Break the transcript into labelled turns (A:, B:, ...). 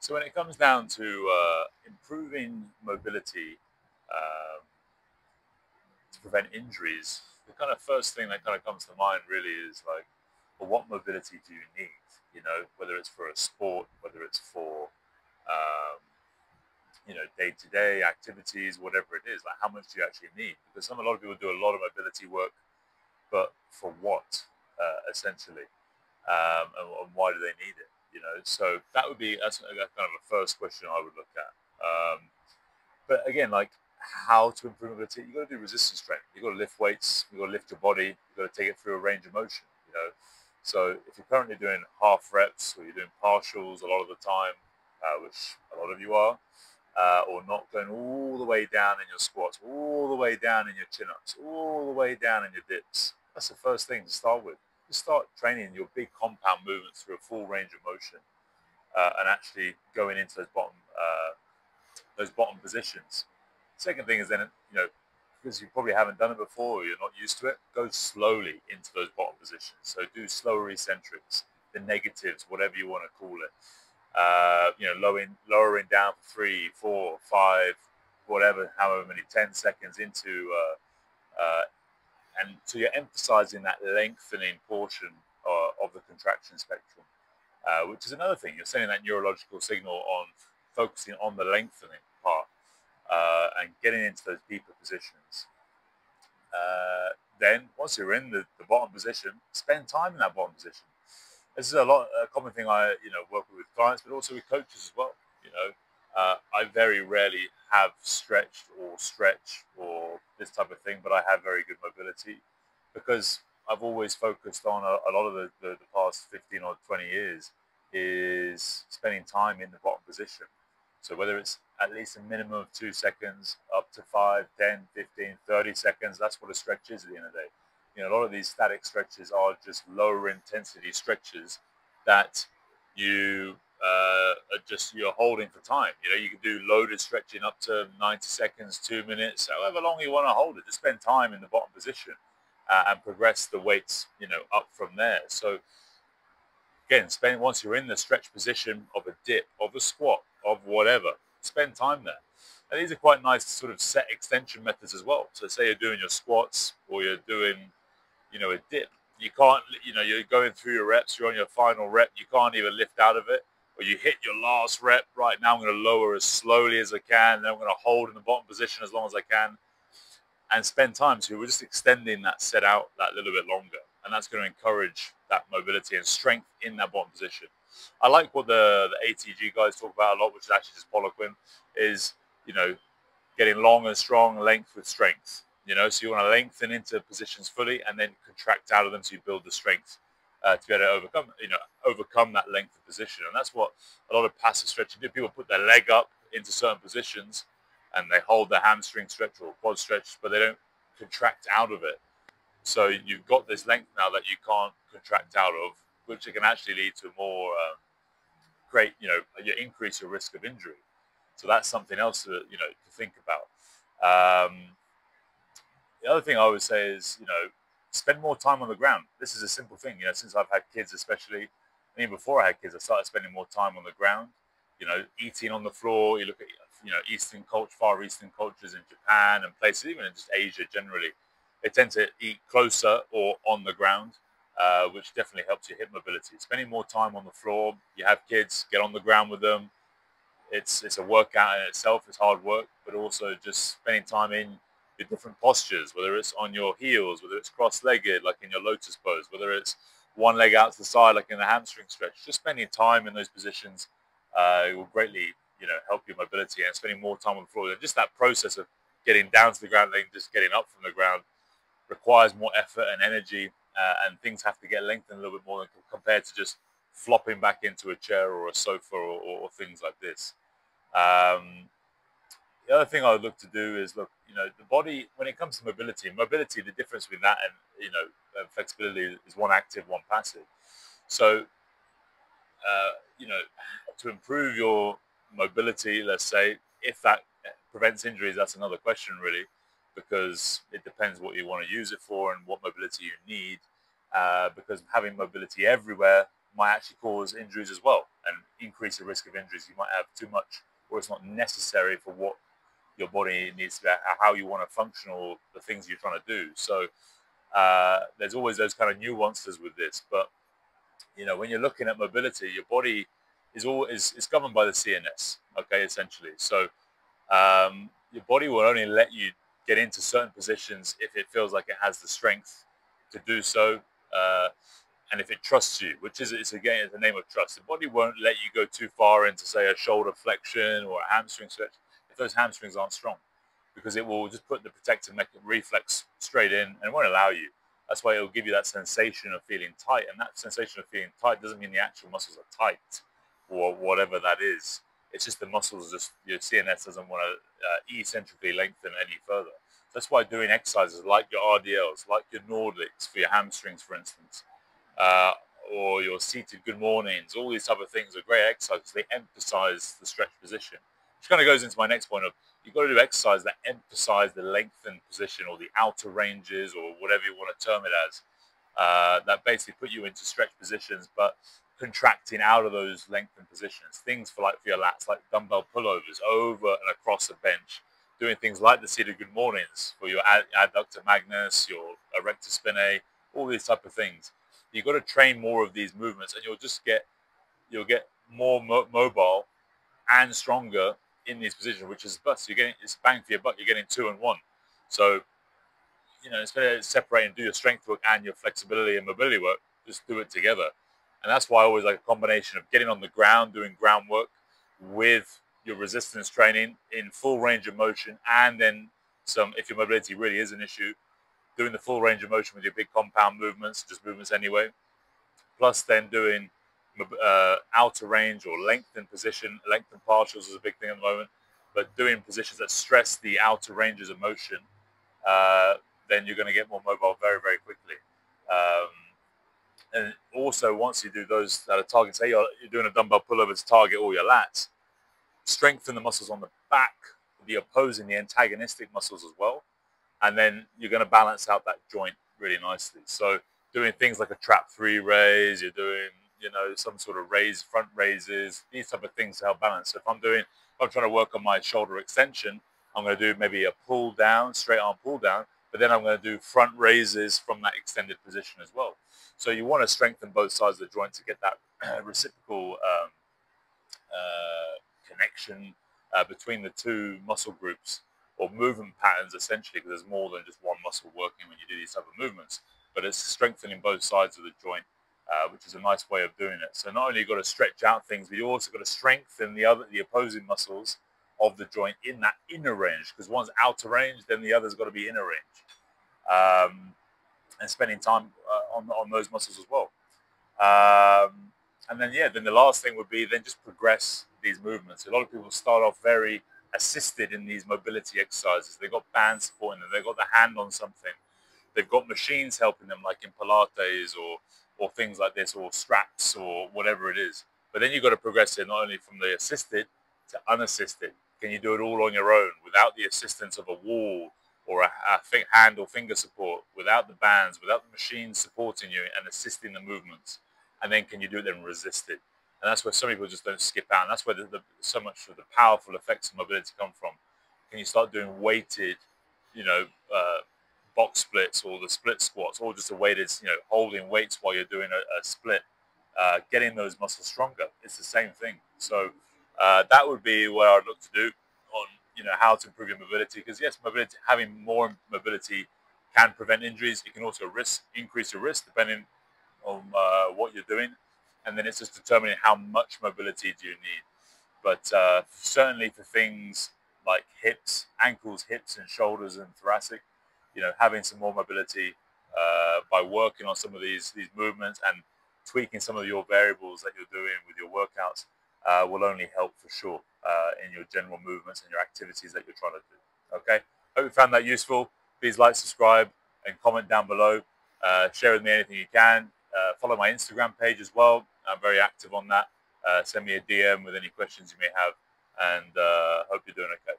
A: So when it comes down to improving mobility to prevent injuries, the kind of first thing that kind of comes to mind really is like, well, what mobility do you need? You know, whether it's for a sport, whether it's for um, day-to-day activities, whatever it is. Like, how much do you actually need? Because a lot of people do a lot of mobility work, but for what, essentially, and why do they need it? You know, so that's kind of a first question I would look at. But again, like how to improve mobility, you got to do resistance training. You got to lift weights. You got to lift your body. You got to take it through a range of motion. You know, so if you're currently doing half reps or you're doing partials a lot of the time, which a lot of you are, or not going all the way down in your squats, all the way down in your chin-ups, all the way down in your dips. That's the first thing to start with. Just start training your big compound movements through a full range of motion, and actually going into those bottom positions. Second thing is then, because you probably haven't done it before, or you're not used to it, go slowly into those bottom positions. So do slower eccentrics, the negatives, whatever you want to call it. Lowering down for 3, 4, 5, whatever, however many, 10 seconds into, and so you're emphasizing that lengthening portion of the contraction spectrum, which is another thing. You're sending that neurological signal on focusing on the lengthening part, and getting into those deeper positions. Then once you're in the bottom position, spend time in that bottom position. This is a common thing I work with clients, but also with coaches as well. I very rarely have stretch or this type of thing, but I have very good mobility because I've always focused on a lot of the past 15 or 20 years is spending time in the bottom position. So whether it's at least a minimum of 2 seconds, up to 5, 10, 15, 30 seconds, that's what a stretch is at the end of the day. A lot of these static stretches are just lower intensity stretches that you're holding for time. You can do loaded stretching up to 90 seconds, 2 minutes, however long you want to hold it. Just spend time in the bottom position and progress the weights, up from there. So again, once you're in the stretch position of a dip, of a squat, of whatever, spend time there. And these are quite nice sort of set extension methods as well. So say you're doing your squats or you're doing, a dip. You can't, you're going through your reps, you're on your final rep, you can't even lift out of it. Or you hit your last rep, right now I'm going to lower as slowly as I can, then I'm going to hold in the bottom position as long as I can, and spend time. So we're just extending that set out that little bit longer. And that's going to encourage that mobility and strength in that bottom position. I like what the ATG guys talk about a lot, which is actually just Poliquin, is, getting long and strong, length with strength. So you want to lengthen into positions fully and then contract out of them so you build the strength to be able to overcome that length of position. And that's what a lot of passive stretching do. People put their leg up into certain positions and they hold the hamstring stretch or quad stretch, but they don't contract out of it. So you've got this length now that you can't contract out of, which it can actually lead to more you increase your risk of injury. So that's something else to think about. The other thing I would say is, spend more time on the ground. This is a simple thing, since I've had kids, especially, and even before I had kids, I started spending more time on the ground, eating on the floor. You look at, Far Eastern cultures in Japan and places, even in just Asia generally, they tend to eat closer or on the ground, which definitely helps your hip mobility. Spending more time on the floor. You have kids, get on the ground with them. It's a workout in itself. It's hard work, but also just spending time in your different postures, whether it's on your heels, whether it's cross-legged, like in your lotus pose, whether it's one leg out to the side, like in the hamstring stretch. Just spending time in those positions will greatly, help your mobility, and spending more time on the floor. Just that process of getting down to the ground, then just getting up from the ground requires more effort and energy, and things have to get lengthened a little bit more compared to just flopping back into a chair or a sofa or things like this. The other thing I would look to do is the body, when it comes to mobility, the difference between that and, flexibility is one active, one passive. So, to improve your mobility, let's say, if that prevents injuries, that's another question really, because it depends what you want to use it for and what mobility you need, because having mobility everywhere might actually cause injuries as well and increase the risk of injuries. You might have too much, or it's not necessary for what your body needs to be, how you want to function, or the things you're trying to do. So there's always those kind of nuances with this. But when you're looking at mobility, your body is governed by the CNS. Okay, essentially. So your body will only let you get into certain positions if it feels like it has the strength to do so, and if it trusts you, which is, it's again the name of trust. The body won't let you go too far into, say, a shoulder flexion or a hamstring stretch if those hamstrings aren't strong, because it will just put the protective reflex straight in and won't allow you. That's why it will give you that sensation of feeling tight, and that sensation of feeling tight doesn't mean the actual muscles are tight or whatever that is. It's just the muscles, just your CNS doesn't want to eccentrically lengthen any further. That's why doing exercises like your RDLs, like your Nordics for your hamstrings, for instance, or your seated good mornings, all these type of things are great exercises. They emphasize the stretch position, which kind of goes into my next point of you've got to do exercise that emphasize the lengthened position or the outer ranges or whatever you want to term it as, that basically put you into stretch positions, but contracting out of those lengthened positions. Things for your lats, like dumbbell pullovers over and across a bench, doing things like the seated good mornings for your adductor magnus, your erector spinae, all these type of things. You've got to train more of these movements, and you'll get more mobile and stronger in these positions, which is best. You're getting, it's bang for your buck. You're getting 2 in 1. So instead of separating, do your strength work and your flexibility and mobility work, just do it together. And that's why I always like a combination of getting on the ground, doing groundwork with your resistance training in full range of motion, and then some, if your mobility really is an issue, doing the full range of motion with your big compound movements, just movements anyway, plus then doing outer range or lengthened position. Lengthened partials is a big thing at the moment, but doing positions that stress the outer ranges of motion, then you're going to get more mobile very, very quickly. And also, once you do those that are targeting, say you're doing a dumbbell pullover to target all your lats, strengthen the muscles on the back, the opposing, the antagonistic muscles as well, and then you're going to balance out that joint really nicely. So doing things like a trap 3 raise, you're doing some sort of front raises, these type of things to help balance. So if I'm trying to work on my shoulder extension, I'm going to do maybe a pull down, straight arm pull down, but then I'm going to do front raises from that extended position as well. So you want to strengthen both sides of the joint to get that reciprocal connection between the two muscle groups or movement patterns, essentially, because there's more than just one muscle working when you do these type of movements, but it's strengthening both sides of the joint, which is a nice way of doing it. So not only you've got to stretch out things, but you also got to strengthen the opposing muscles of the joint in that inner range, because one's outer range, then the other's got to be inner range, and spending time on those muscles as well. And then then the last thing would be then just progress these movements. A lot of people start off very assisted in these mobility exercises. They've got bands supporting them. They've got the hand on something. They've got machines helping them, like in Pilates or things like this, or straps or whatever it is. But then you've got to progress it not only from the assisted to unassisted. Can you do it all on your own without the assistance of a wall or a hand or finger support, without the bands, without the machines supporting you and assisting the movements? And then can you do it then resisted? And that's where some people just don't skip out. And that's where so much of the powerful effects of mobility come from. Can you start doing weighted, box splits or the split squats, or just a weighted, holding weights while you're doing a split, getting those muscles stronger? It's the same thing. So that would be what I'd look to do on, how to improve your mobility. Because yes, having more mobility can prevent injuries. It can also increase your risk depending on what you're doing, and then it's just determining how much mobility do you need. But certainly for things like ankles, hips, and shoulders and thoracic, having some more mobility by working on some of these movements and tweaking some of your variables that you're doing with your workouts will only help for sure in your general movements and your activities that you're trying to do. Okay, hope you found that useful. Please like, subscribe, and comment down below. Share with me anything you can. Follow my Instagram page as well. I'm very active on that. Send me a DM with any questions you may have, and hope you're doing okay.